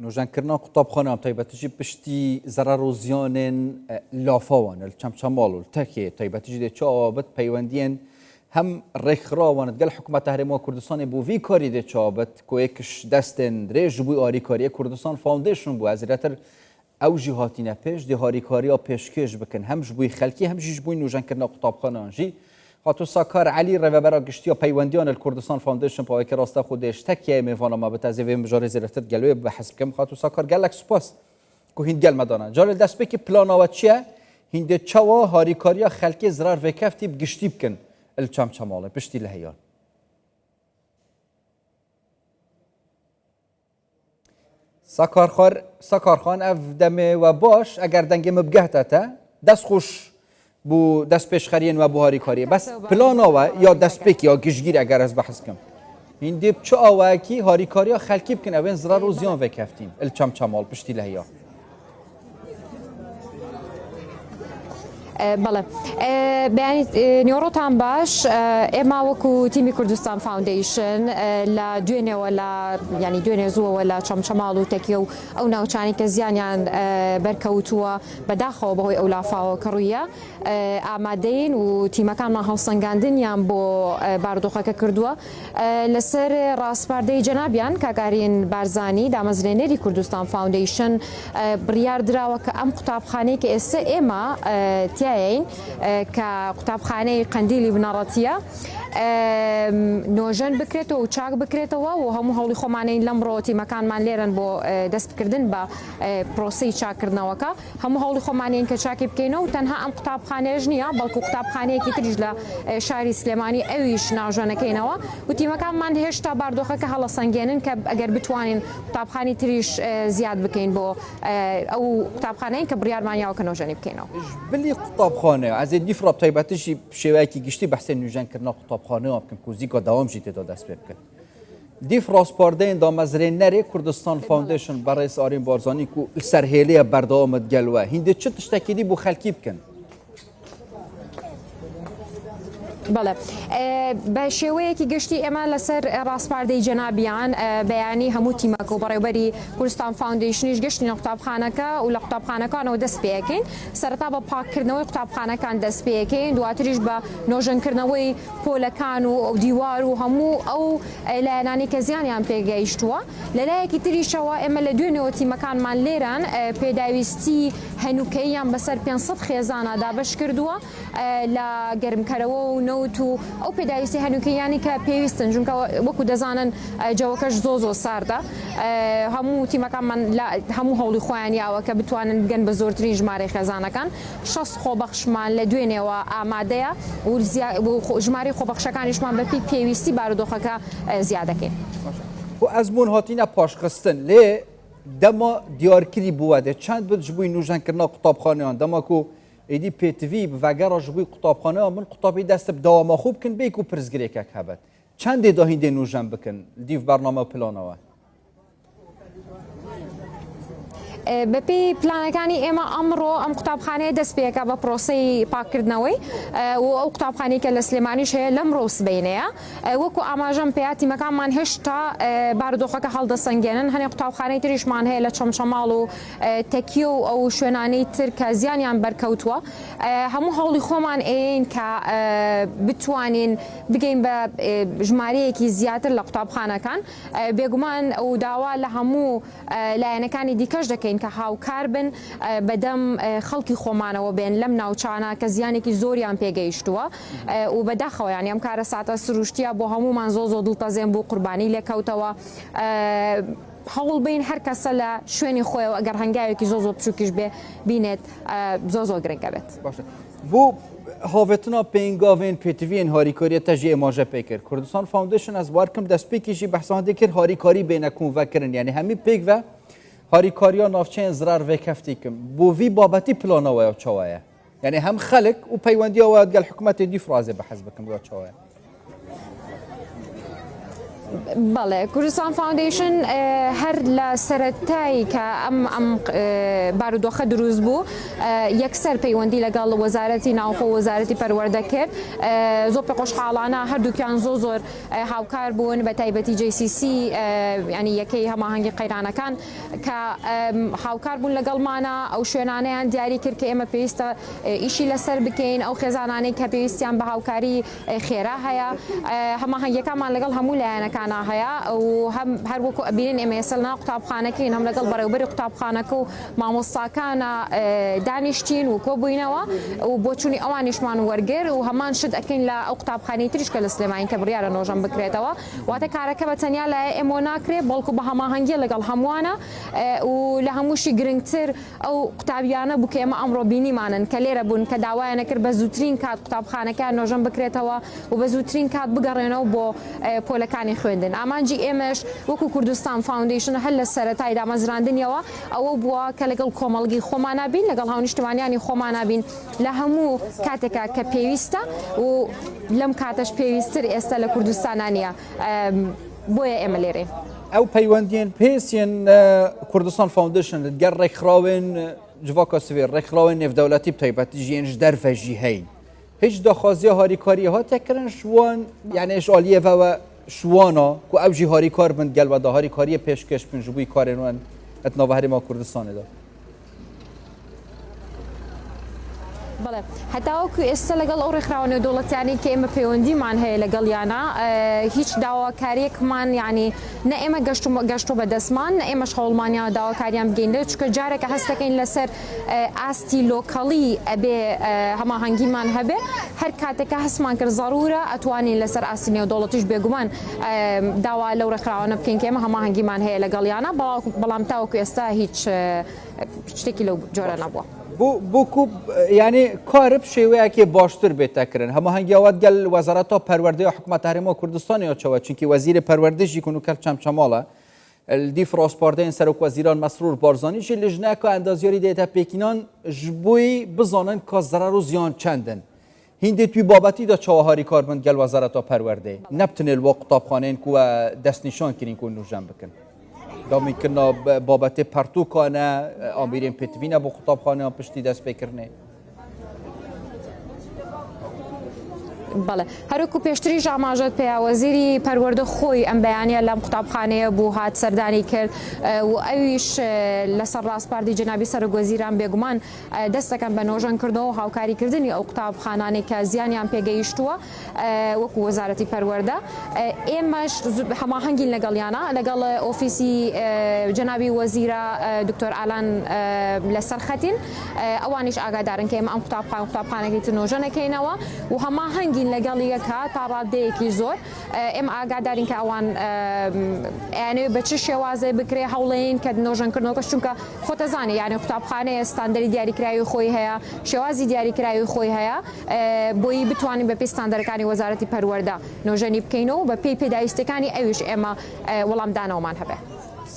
نوجان كرنا قطاب خانم تایبەتیجی پشتی ضرر و زیان لافاوان الچمچمال الترکیه تایبەتیجی ده چابت پیوندین هم رخراوان دل حکومت هرما کردستان بو وی کاری ده چابت کویکش دستن ریج بو آری کاری کردستان فاوندیشن بو از رتر او جهاتینه پیش ده هاری کاری پیشکش بکن هم جبوی خلکی هم جبوی نوجان کرنا قطاب خانم جی خاطر ساکار علی رهبر گشتیا پیوندیان الکردستان فاوندیشن پاوی که راسته خودش تکیه میوانم ما بتازیم مجاری زرتت گلوی به حسب کم خاطر ساکار گلک سپاس که هند گل مدانه جال دست بکی پلانوات چیه هند چوا هاری کاریا خلکی زرار وکفتی بگشتی بکن الچم چماله پشتی لهیان ساکار خان اف دم و باش اگر دنگ مبگهته تا دست خوش بو دست پیش خرین و بوهاری کاری بس پلان آوا یا دست پیک یا گشگیر اگر از بحث کم این دیب چه آوا کی هاری کاری خلکی بکن اوین زرار و زیان وکفتیم الچم چمال پشتی لهیا بله بیانی نیوروتان باش اما وکو تیمی کردستان فاوندیشن لا دوینه ولا یعنی دوینه زو ولا چمچمال و تکیو او ناوچانی که زیانیان برکوتوا بداخو بهوی اولافا و کرویه آمادین و تیمکان ما هاوسنگاندن یان بو باردوخه که کردوا لسر راسپارده جنابیان کاگارین بارزانی دامزرینری کردستان فاوندیشن بریار دراوه که ام قطابخانه که اس اما تیاین كقطابخانه قنديلي بناراتيه نوجن بكريتو وشاك بكريتو وهم هولي خمانين لمروتي مكان مان ليرن بو دست بكردن با بروسي شاكرنا وكا هم هولي خمانين كشاكي بكينو تنها ام قطابخانه جنيه بلكو قطابخانه كي ترجلا شاري سليماني اويش ناجانا كينوا وتي مكان مان هشتا باردوخه كهلا سنگينن كاجر بتوانين قطابخانه تريش زياد بكين بو او قطابخانه كبريار مانيا وكنوجن بكينو بلي قطابخانه از دیفرا تایبەتیجی شوایکی گشتی بحث نوجان کرنا قطابخانه ام کن کوزیکا دوام جیت داد دست بکن دیفرا سپاردین دامزرین نری کردستان فاوندیشن برای آرین بارزانی کو سرهیلی بردامت گلوه هنده چه تشتکیدی بو خلکی بکن بله به شێوەیەکی گشتی ئێمە لەسەر ڕاستپاردەی جەنابیان بەیانی هەموو تیمەکە و بەڕێوەبەری کوردستان فاوندیشنیش گشتینە قوتابخانەکە و لە قوتابخانەکانەوە دەست پێەکەین سەرەتا بە پاکردنەوەی قوتابخانەکان دەست پێەکەین دواتریش بە نۆژەنکردنەوەی پۆلەکان و دیوار و هەموو ئەو لایەنانی کە زیانیان پێگەیشتووە لەلایەکی تریشەوە ئێمە لە دوێنەوە تیمەکانمان لێران پێداویستی هەنوکەییان بەسەر 500 خێزانە دابەش کردووە لە گەرمکەرەوە و تو او پێداویستی هەنوکەیانی کە پێویستن چونکە وەکو دەزانن جەوەکەش زۆ ساردە هەموو تیمەکانمان هەموو هەوڵی خۆیانیاوە کە بتوانن بگەن بە زۆرترین ژمارەی خێزانەکان 6 خۆبەخشمان لە دوێنێەوە ئامادەیە و ژمارەی خۆبەخشەکانیشمان بەپی پێویستی بارودۆخەکە زیادەکەین و ئەزمون هاتینە پاشخستن لێ دەما دیارکری بووە دێ چەند بت ژبووی نوژەنکردنا قوتابخانەیان دەماکو ایدی پیتوی بوگر جبوی قطابخانه من قطابی دست بدوام خوب کن بیکو پرزگریکک هبت چند داهینده نوجم بکن دیو برنامه پلانوه بەپی پلانەکانی ئێمە ئەمڕۆ ئەم قوتابخانەیە دەست پێەکە بە پرۆسەی پاکردنەوەی و ئەو قوتابخانەی کە لە سلێمانیش هەیە لەمڕۆ سبەینەیە وەکو ئاماژەم پێیا تیمەکانمان هێشتا بارودۆخەکە هەڵدەسەنگێنن هەنێ قوتابخانەی تریشمان هەیە لە چەمچەماڵ و تەکیە و ئەو شوێنانەی تر کە زیانیان بەرکەوتووە هەموو هەوڵی خۆمان ئێن کە بتوانین بگەین بە ژمارەیەکی زیاتر لە قوتابخانەکان بێگومان ئەو داوا لە هەموو لایەنەکانی دیکەش دەکەین کە هاوکار بن بەدەم خەڵکی خۆمانەوە بێن لەم ناوچانە کە زیانێکی زۆریان پێگەیشتووە و بەداخەوە یانی ئەم کارە ساتە سروشتیە بۆ هەمومان زۆ دڵپەزێن بۆ قوربانی لێکەوتەوە هەوڵ بین هەر کەسە لە شوێنی خۆیەوە ئەگەر هەنگاوێکی زۆ بچووکیش بێ بینێت زۆ گرنگە بێت بۆ هاوێتنا پێنگاوێن پێتوین هاریکاریە تەژی ئێماژە پێکرد کوردستان فاوندیشن ئەز وارکم دەستپێکیشی بەحسان دەکرد هاریکاری بینە کۆنڤەکردن یعنی هەمی پێکڤە هاریکاریا نافچین زرار وکفتی کم بو وی بابتی پلانوه چوایه یعنی هم خلق و پیوندی و گل حکومت دی فرازه به حزب کم چوایه بەڵێ کوردستان فاوندیشن هەر لە سەرەتایی کە ئەم بارودۆخە دروست بوو یەکسەر پەیوەندی لەگەڵ وەزارەتی ناوخۆ وەزارەتی پەروەردە کرد زۆر خۆشحاڵانە هەردووکیان زۆر هاوکار بوون بە تایبەتی JCC ینی یەکەی هەماهەنگی قەیرانەکان کە هاوکار بوون لەگەڵمانە ئەو شوێنانەیان دیاری کرد کە ئێمە پێویستە ئیشی لەسەر بکەین ئەو خێزانانەی کە پێویستیان بە هاوکاری خێرا هەیە هەماهەنگیەکانمان لەگەڵ هەموو لایەنەکانە هەیە و هەر وەکو ئەبینن ئێمە ئێستا لەناو قوتابخانەکەین هەم لەگەڵ بەڕێوەبەری قوتابخانەکە و مامۆستاکانە دانیشتین و کۆبووینەوە و بۆ چوونی ئەوانیشمان وەرگر و هەمان شت ئەکەین لە ئەو قوتابخانەی تریش کە لە سلێمانی کە بڕیارە نۆژەم بکرێتەوە واتە کارەکە بە تەنیا لە ئێمە ناکرێت بەڵکو بە هەماهەنگی لەگەڵ هەمووانە و لە هەمووشی گرنگتر ئەو قوتابیانە بوو کە ئێمە ئەمڕۆ بینیمانن کە لێرە بوون کە داوایان نەکرد بە زووترین کات قوتابخانەکە نۆژەم بکرێتەوە و بە زووترین کات بگەڕێنەوە بۆ پۆلەکانی خوێندن ئامانجی ئێمەش وەکو کوردستان فاوندیشن هەر لە سەرەتای دامەزراندنیەوە ئەوە بووە کە لەگەڵ کۆمەڵگی خۆمانابین لەگەڵ هاونیشتوانیانی خۆمانابین لە هەموو کاتێکا کە پێویستە و لەم کاتەش پێویستتر ئێستا لە کوردستانانیە بۆیە ئێمە لێرێ ئەو پەیوەندیان پێسیان کوردستان فاوندیشن لەگەڵ ڕێکخراوێن جوواکە سوێر ڕێکخراوێن نێودەوڵەتی بتایبەتی ژێنش دەرفەژی هەین هیچ داخوازیە هاریکاری هاتێکردن شوان یعنیش ئالیەوە شوانە و ئەو ژی هاریکار بن گەلبەدا هاریکاریە پێشکەش بن ji بووی کارێنوان ئەتناوە هەرێما کوردستانێدا بەڵێ هەتاوەکو ئێستا لەگەڵ ئەو ڕێکخراوە نێودەوڵەتیانی کە ئێمە پەیوەندیمان هەیە لەگەڵیانە هیچ داواکاریەکمان ینی نە ئێمە گەشتۆ بەدەستمان نە ئێمەش هەوڵمانیان داواکاریان بگەین چکە جارێکە هەست دەکەین لەسەر ئاستی لۆکەڵی ئەبێ هەماهەنگیمان هەبێ هەر کاتێکە هەستمان کرد زەڕورە ئەتوانین لەسەر ئاستی نێودەوڵەتیش بێگومان داوا لەو ڕێکخراوانە بکەین کە ئێمە هەماهەنگیمان هەیە لەگەڵیانە بەڵام تاوەکو ئێستا هیچ شتێکی لەو جۆرە نەبووە بۆکو ینی کارب شێوەیەکی باشتر بێتەکردن هەماهەنگیاوات گەل وەزارەتە پەروەردەی حکوومەتە هەرێما کوردستانیەوە چونکی وەزیری پەروەردەیی کونوکەل چەمچەماڵە دی فرۆسپاردەین سەرۆک وەزیران مەسرور بارزانیشی لژنەکە ئەندازیاری دێتە پێکینان ji بووی بزانن کە زەرەر و زیان چەندن هیندێ توی بابەتیدا چاوەهاری کار بن گەل وەزارەتە پەروەردەی نەبتنێ وە قوتابخانەیەن کو دەستنیشان کرین کو نوژەم بکەن دامیکردنا بابەتێ پەرتووکانە ئامبیرێن پێتوینە بۆ قوتابخانەیان پشتی دەست پێکردنێ بەڵێ هەروکو پێشتریش ئاماژەت پێیا وەزیری پەروەردە خۆی ئەم بەیانیە لەم قوتابخانەیە بوو هات سەردانی کرد و ئەویش لەسەر ڕاستپاردی جەنابی سەرۆکوەزیران بێگومان دەست دەکەن بە نۆژەنکردنەوە و هاوکاریکردنی ئەو قوتابخانانێک کە زیانیان پێگەیشتووە وەکو وەزارەتی پەروەردە ئێمەش هەماهەنگین لەگەڵیانە لەگەڵ ئۆفیسی جەنابی وەزیرە دکتۆر ئالان لەسەر خەتین ئەوانیش ئاگادارن کە ئێمە ئەم قوتابخانەکەی تر نۆژە نەکەینەوە و هەماهەنگین لەگەڵیەکە تا ڕادەیەکی زۆر ئێمە ئاگادارین کە ئەوان یانێ بە چ شێوازێ بکرێ هەوڵێن کە نۆژەنکردنەوەکەش چونکە خۆتەزانێ یانێ قوتابخانەیە ستاندەری دیاریکراوی خۆی هەیە شێوازی دیاریکراوی خۆی هەیە بۆی بتوانین بە پێی ستاندەرەکانی وەزارەتی پەروەردە نۆژەنی بکەینەوە بە پێی پێداویستەکانی ئەویش ئێمە وەڵامدانەوەمان هەبێ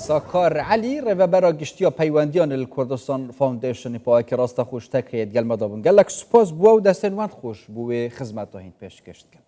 ساکار علی ڕێڤەبەرە گشتیە پەیوەندیان لە کوردستان فاوندیشنی پاواکی ڕاستە خۆشتەکەیت گەلمەدا بن گەلک سوپاس بووە و دەستێنوان خۆش بووێ خزمەتە هین پێشکەشتکە